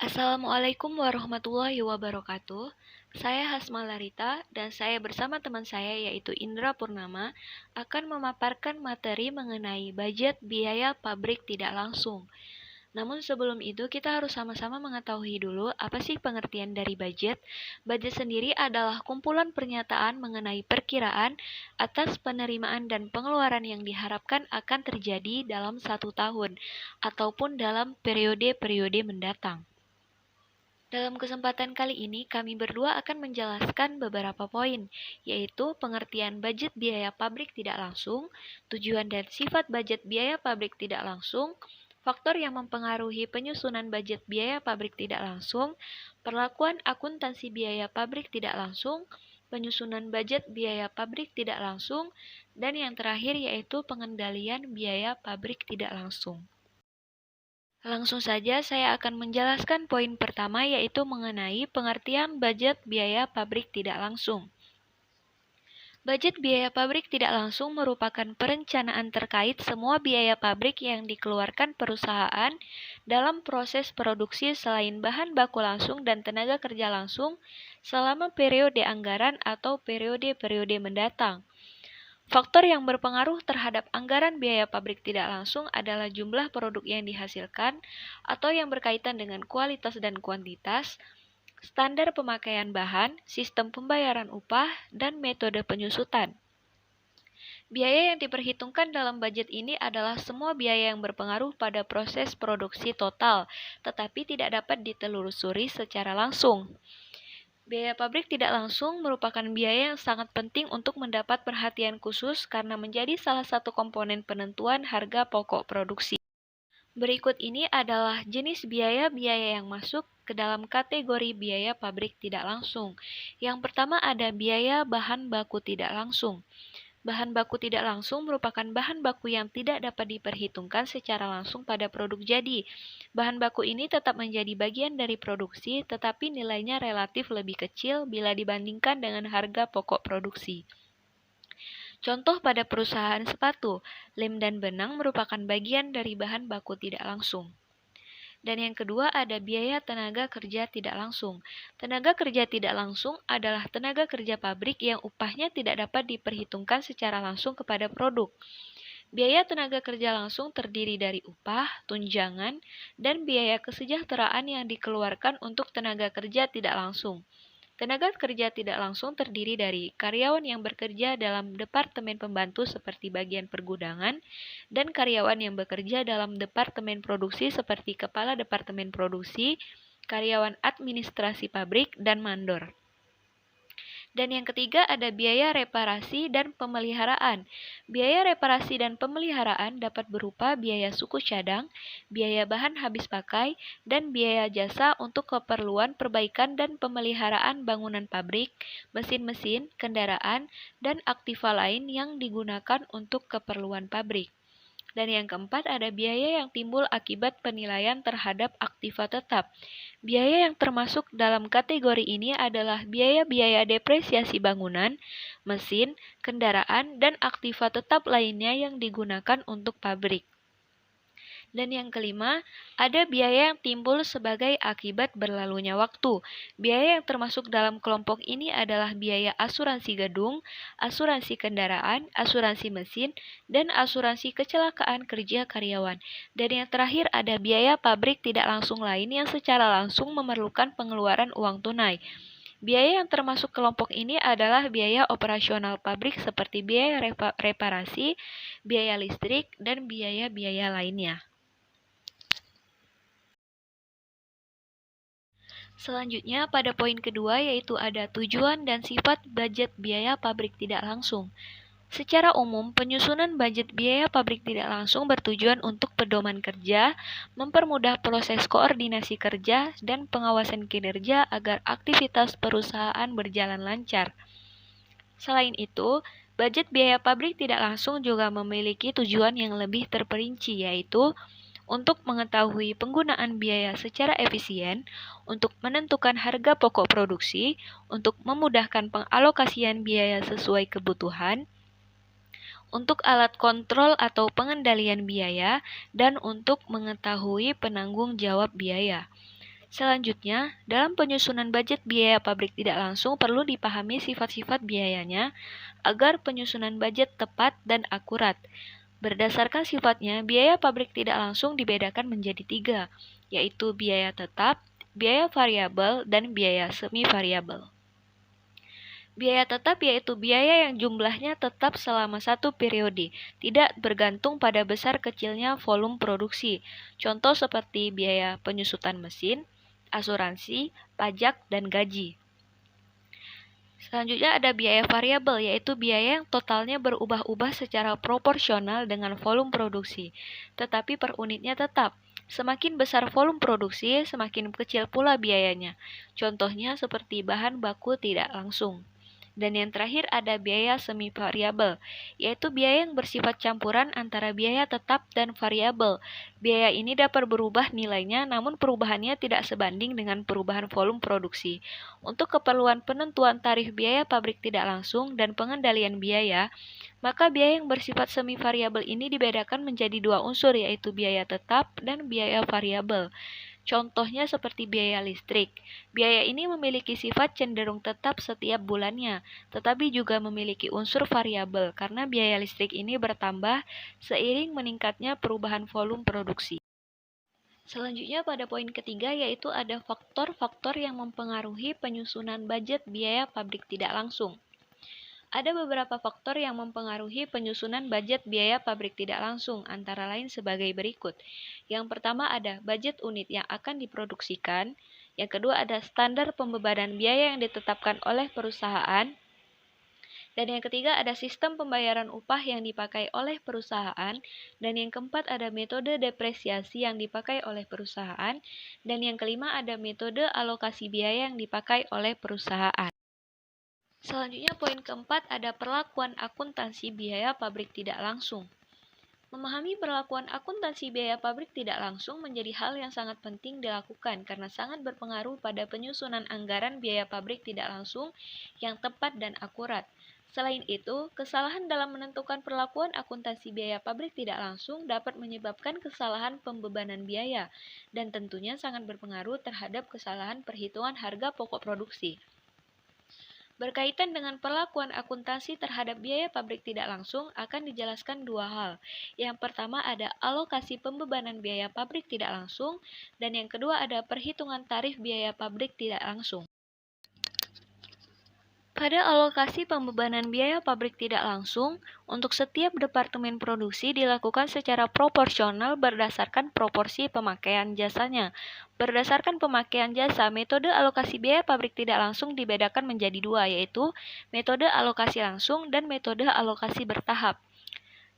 Assalamualaikum warahmatullahi wabarakatuh. Saya Hasma Larita dan saya bersama teman saya yaitu Indra Purnama akan memaparkan materi mengenai budget biaya pabrik tidak langsung. Namun sebelum itu kita harus sama-sama mengetahui dulu apa sih pengertian dari budget. Budget sendiri adalah kumpulan pernyataan mengenai perkiraan atas penerimaan dan pengeluaran yang diharapkan akan terjadi dalam satu tahun ataupun dalam periode-periode mendatang. Dalam kesempatan kali ini, kami berdua akan menjelaskan beberapa poin, yaitu pengertian budget biaya pabrik tidak langsung, tujuan dan sifat budget biaya pabrik tidak langsung, faktor yang mempengaruhi penyusunan budget biaya pabrik tidak langsung, perlakuan akuntansi biaya pabrik tidak langsung, penyusunan budget biaya pabrik tidak langsung, dan yang terakhir yaitu pengendalian biaya pabrik tidak langsung. Langsung saja saya akan menjelaskan poin pertama yaitu mengenai pengertian budget biaya pabrik tidak langsung. Budget biaya pabrik tidak langsung merupakan perencanaan terkait semua biaya pabrik yang dikeluarkan perusahaan dalam proses produksi selain bahan baku langsung dan tenaga kerja langsung selama periode anggaran atau periode-periode mendatang. Faktor yang berpengaruh terhadap anggaran biaya pabrik tidak langsung adalah jumlah produk yang dihasilkan atau yang berkaitan dengan kualitas dan kuantitas, standar pemakaian bahan, sistem pembayaran upah, dan metode penyusutan. Biaya yang diperhitungkan dalam budget ini adalah semua biaya yang berpengaruh pada proses produksi total, tetapi tidak dapat ditelusuri secara langsung. Biaya pabrik tidak langsung merupakan biaya yang sangat penting untuk mendapat perhatian khusus karena menjadi salah satu komponen penentuan harga pokok produksi. Berikut ini adalah jenis biaya-biaya yang masuk ke dalam kategori biaya pabrik tidak langsung. Yang pertama ada biaya bahan baku tidak langsung. Bahan baku tidak langsung merupakan bahan baku yang tidak dapat diperhitungkan secara langsung pada produk jadi. Bahan baku ini tetap menjadi bagian dari produksi, tetapi nilainya relatif lebih kecil bila dibandingkan dengan harga pokok produksi. Contoh pada perusahaan sepatu, lem dan benang merupakan bagian dari bahan baku tidak langsung. Dan yang kedua ada biaya tenaga kerja tidak langsung. Tenaga kerja tidak langsung adalah tenaga kerja pabrik yang upahnya tidak dapat diperhitungkan secara langsung kepada produk. Biaya tenaga kerja langsung terdiri dari upah, tunjangan, dan biaya kesejahteraan yang dikeluarkan untuk tenaga kerja tidak langsung. Tenaga kerja tidak langsung terdiri dari karyawan yang bekerja dalam departemen pembantu seperti bagian pergudangan dan karyawan yang bekerja dalam departemen produksi seperti kepala departemen produksi, karyawan administrasi pabrik, dan mandor. Dan yang ketiga ada biaya reparasi dan pemeliharaan. Biaya reparasi dan pemeliharaan dapat berupa biaya suku cadang, biaya bahan habis pakai, dan biaya jasa untuk keperluan perbaikan dan pemeliharaan bangunan pabrik, mesin-mesin, kendaraan, dan aktiva lain yang digunakan untuk keperluan pabrik. Dan yang keempat ada biaya yang timbul akibat penilaian terhadap aktiva tetap. Biaya yang termasuk dalam kategori ini adalah biaya-biaya depresiasi bangunan, mesin, kendaraan, dan aktiva tetap lainnya yang digunakan untuk pabrik. Dan yang kelima, ada biaya yang timbul sebagai akibat berlalunya waktu. Biaya yang termasuk dalam kelompok ini adalah biaya asuransi gedung, asuransi kendaraan, asuransi mesin, dan asuransi kecelakaan kerja karyawan. Dan yang terakhir ada biaya pabrik tidak langsung lain yang secara langsung memerlukan pengeluaran uang tunai. Biaya yang termasuk kelompok ini adalah biaya operasional pabrik seperti biaya reparasi, biaya listrik, dan biaya-biaya lainnya. Selanjutnya, pada poin kedua yaitu ada tujuan dan sifat budget biaya pabrik tidak langsung. Secara umum, penyusunan budget biaya pabrik tidak langsung bertujuan untuk pedoman kerja, mempermudah proses koordinasi kerja, dan pengawasan kinerja agar aktivitas perusahaan berjalan lancar. Selain itu, budget biaya pabrik tidak langsung juga memiliki tujuan yang lebih terperinci, yaitu untuk mengetahui penggunaan biaya secara efisien, untuk menentukan harga pokok produksi, untuk memudahkan pengalokasian biaya sesuai kebutuhan, untuk alat kontrol atau pengendalian biaya, dan untuk mengetahui penanggung jawab biaya. Selanjutnya, dalam penyusunan budget biaya pabrik tidak langsung perlu dipahami sifat-sifat biayanya agar penyusunan budget tepat dan akurat. Berdasarkan sifatnya, biaya pabrik tidak langsung dibedakan menjadi 3, yaitu biaya tetap, biaya variabel, dan biaya semi variabel. Biaya tetap yaitu biaya yang jumlahnya tetap selama satu periode, tidak bergantung pada besar kecilnya volume produksi. Contoh seperti biaya penyusutan mesin, asuransi, pajak, dan gaji. Selanjutnya ada biaya variabel, yaitu biaya yang totalnya berubah-ubah secara proporsional dengan volume produksi, tetapi per unitnya tetap. Semakin besar volume produksi, semakin kecil pula biayanya. Contohnya seperti bahan baku tidak langsung. Dan yang terakhir ada biaya semi variabel, yaitu biaya yang bersifat campuran antara biaya tetap dan variabel. Biaya ini dapat berubah nilainya, namun perubahannya tidak sebanding dengan perubahan volume produksi. Untuk keperluan penentuan tarif biaya pabrik tidak langsung dan pengendalian biaya, maka biaya yang bersifat semi variabel ini dibedakan menjadi 2 unsur, yaitu biaya tetap dan biaya variabel. Contohnya seperti biaya listrik. Biaya ini memiliki sifat cenderung tetap setiap bulannya, tetapi juga memiliki unsur variabel karena biaya listrik ini bertambah seiring meningkatnya perubahan volume produksi. Selanjutnya pada poin ketiga yaitu ada faktor-faktor yang mempengaruhi penyusunan budget biaya pabrik tidak langsung. Ada beberapa faktor yang mempengaruhi penyusunan budget biaya pabrik tidak langsung, antara lain sebagai berikut. Yang pertama ada budget unit yang akan diproduksikan. Yang kedua ada standar pembebanan biaya yang ditetapkan oleh perusahaan. Dan yang ketiga ada sistem pembayaran upah yang dipakai oleh perusahaan. Dan yang keempat ada metode depresiasi yang dipakai oleh perusahaan. Dan yang kelima ada metode alokasi biaya yang dipakai oleh perusahaan. Selanjutnya poin keempat ada perlakuan akuntansi biaya pabrik tidak langsung. Memahami perlakuan akuntansi biaya pabrik tidak langsung menjadi hal yang sangat penting dilakukan karena sangat berpengaruh pada penyusunan anggaran biaya pabrik tidak langsung yang tepat dan akurat. Selain itu, kesalahan dalam menentukan perlakuan akuntansi biaya pabrik tidak langsung dapat menyebabkan kesalahan pembebanan biaya dan tentunya sangat berpengaruh terhadap kesalahan perhitungan harga pokok produksi. Berkaitan dengan perlakuan akuntansi terhadap biaya pabrik tidak langsung akan dijelaskan 2 hal. Yang pertama ada alokasi pembebanan biaya pabrik tidak langsung, dan yang kedua ada perhitungan tarif biaya pabrik tidak langsung. Pada alokasi pembebanan biaya pabrik tidak langsung, untuk setiap departemen produksi dilakukan secara proporsional berdasarkan proporsi pemakaian jasanya. Berdasarkan pemakaian jasa, metode alokasi biaya pabrik tidak langsung dibedakan menjadi 2, yaitu metode alokasi langsung dan metode alokasi bertahap.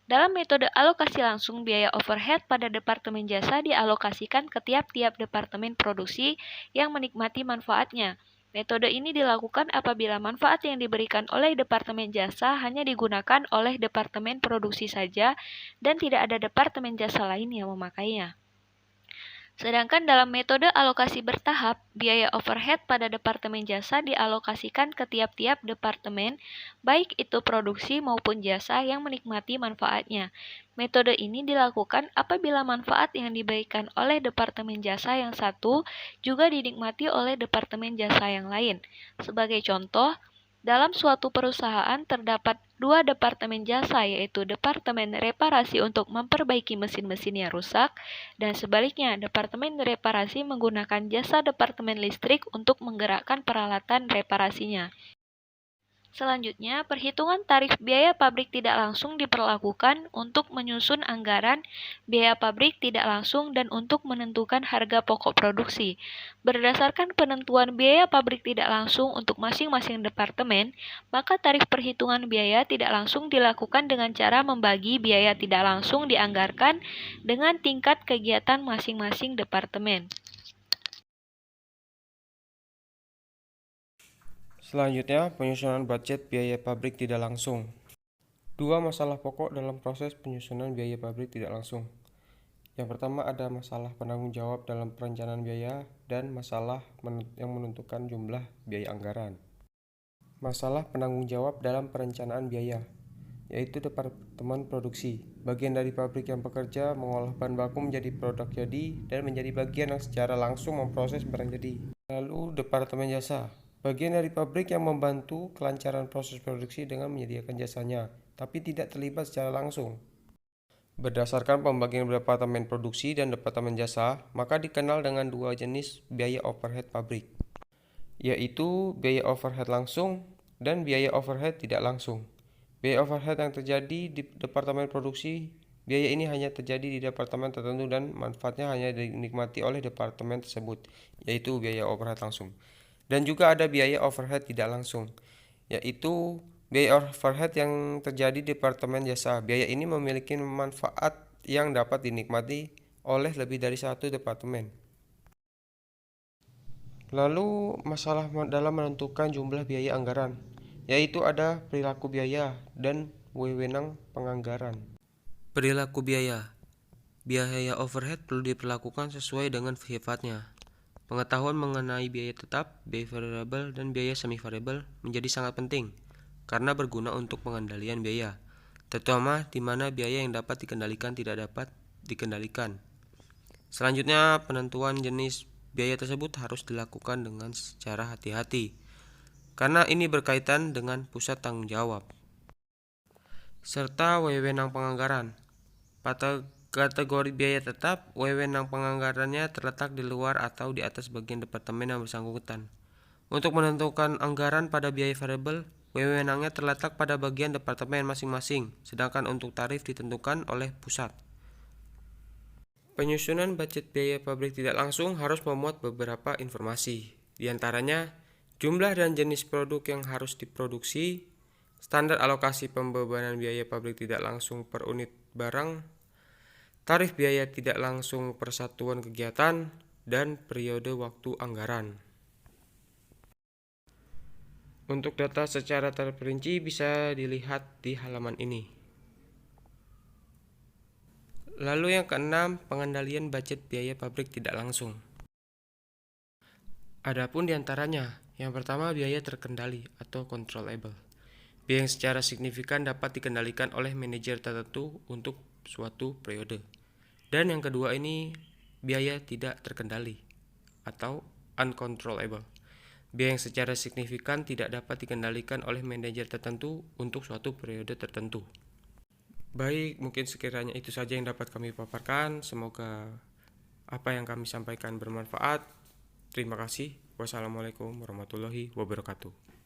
Dalam metode alokasi langsung, biaya overhead pada departemen jasa dialokasikan ke tiap-tiap departemen produksi yang menikmati manfaatnya. Metode ini dilakukan apabila manfaat yang diberikan oleh departemen jasa hanya digunakan oleh departemen produksi saja dan tidak ada departemen jasa lain yang memakainya. Sedangkan dalam metode alokasi bertahap, biaya overhead pada departemen jasa dialokasikan ke tiap-tiap departemen, baik itu produksi maupun jasa yang menikmati manfaatnya. Metode ini dilakukan apabila manfaat yang diberikan oleh departemen jasa yang satu juga dinikmati oleh departemen jasa yang lain. Sebagai contoh, dalam suatu perusahaan terdapat 2 departemen jasa, yaitu departemen reparasi untuk memperbaiki mesin-mesin yang rusak, dan sebaliknya departemen reparasi menggunakan jasa departemen listrik untuk menggerakkan peralatan reparasinya. Selanjutnya, perhitungan tarif biaya pabrik tidak langsung diperlakukan untuk menyusun anggaran biaya pabrik tidak langsung dan untuk menentukan harga pokok produksi. Berdasarkan penentuan biaya pabrik tidak langsung untuk masing-masing departemen, maka tarif perhitungan biaya tidak langsung dilakukan dengan cara membagi biaya tidak langsung dianggarkan dengan tingkat kegiatan masing-masing departemen. Selanjutnya, penyusunan budget biaya pabrik tidak langsung. 2 masalah pokok dalam proses penyusunan biaya pabrik tidak langsung. Yang pertama ada masalah penanggung jawab dalam perencanaan biaya dan masalah yang menentukan jumlah biaya anggaran. Masalah penanggung jawab dalam perencanaan biaya, yaitu departemen produksi. bagian dari pabrik yang bekerja mengolah bahan baku menjadi produk jadi, dan menjadi bagian yang secara langsung memproses barang jadi. Lalu Departemen Jasa, bagian dari pabrik yang membantu kelancaran proses produksi dengan menyediakan jasanya, tapi tidak terlibat secara langsung. Berdasarkan pembagian Departemen Produksi dan Departemen Jasa, maka dikenal dengan dua jenis biaya overhead pabrik, yaitu biaya overhead langsung dan biaya overhead tidak langsung. Biaya overhead yang terjadi di Departemen Produksi, biaya ini hanya terjadi di departemen tertentu dan manfaatnya hanya dinikmati oleh departemen tersebut, yaitu biaya overhead langsung. Dan juga ada biaya overhead tidak langsung, yaitu biaya overhead yang terjadi di Departemen Jasa. Biaya ini memiliki manfaat yang dapat dinikmati oleh lebih dari satu departemen. Lalu masalah dalam menentukan jumlah biaya anggaran, yaitu ada perilaku biaya dan wewenang penganggaran. Perilaku biaya. Biaya overhead perlu diperlakukan sesuai dengan sifatnya. Pengetahuan mengenai biaya tetap, biaya variabel, dan biaya semi variabel menjadi sangat penting karena berguna untuk pengendalian biaya, terutama di mana biaya yang dapat dikendalikan tidak dapat dikendalikan. Selanjutnya, penentuan jenis biaya tersebut harus dilakukan dengan secara hati-hati karena ini berkaitan dengan pusat tanggung jawab. Serta wewenang penganggaran. Pada kategori biaya tetap, wewenang penganggarannya terletak di luar atau di atas bagian departemen yang bersangkutan. Untuk menentukan anggaran pada biaya variabel, wewenangnya terletak pada bagian departemen masing-masing, sedangkan untuk tarif ditentukan oleh pusat. Penyusunan budget biaya pabrik tidak langsung harus memuat beberapa informasi, di antaranya jumlah dan jenis produk yang harus diproduksi, standar alokasi pembebanan biaya pabrik tidak langsung per unit barang, tarif biaya tidak langsung per satuan kegiatan, dan periode waktu anggaran. Untuk data secara terperinci bisa dilihat di halaman ini. Lalu yang keenam, pengendalian budget biaya pabrik tidak langsung. Adapun diantaranya, yang pertama biaya terkendali atau controllable. Biaya yang secara signifikan dapat dikendalikan oleh manajer tertentu untuk suatu periode. Dan yang kedua ini biaya tidak terkendali atau uncontrollable. Biaya yang secara signifikan tidak dapat dikendalikan oleh manajer tertentu untuk suatu periode tertentu. Baik, mungkin sekiranya itu saja yang dapat kami paparkan. Semoga apa yang kami sampaikan bermanfaat. Terima kasih. Wassalamualaikum warahmatullahi wabarakatuh.